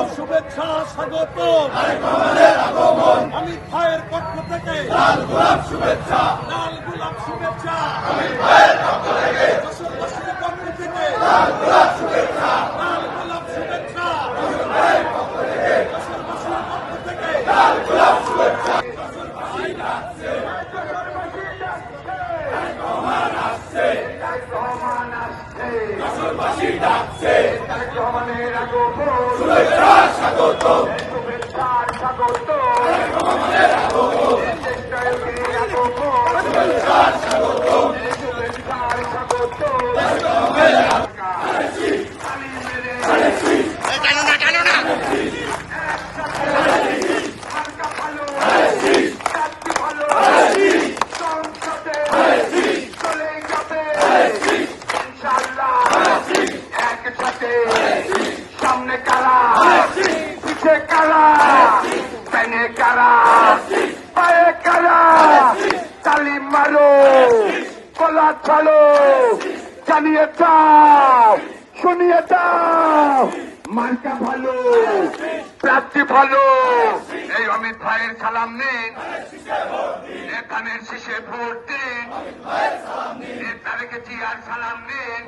শুভেচ্ছা স্বাগত অমিত ভাইয়ের পক্ষ থেকে লাল গোলাপ শুভেচ্ছা লাল গোলাপ শুভেচ্ছা অমিত ভাইয়ের পক্ষ থেকে দেশবাসীর পক্ষ থেকে লাল গোলাপ শুভেচ্ছা লাল গোলাপ শুভেচ্ছা অমিত ভাইয়ের পক্ষ থেকে দেশবাসীর পক্ষ থেকে লাল গোলাপ শুভেচ্ছা শুভেচ্ছা স্বাগত সামনে কারা পিছে কারা পেনে কারা পায়ে কারা তালি মারো কলা ছাড়ো জানিয়ে দাও শুনিয়ে দাও মার্কা ভালো প্রার্থী ভালো এই অমিত ভাইয়ের সালাম নিন ধানের শীষে ভোট দিন তারেকে জিয়ার সালাম নিন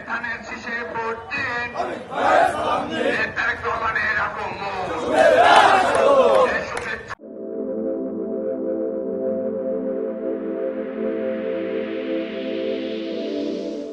ধানের শীষে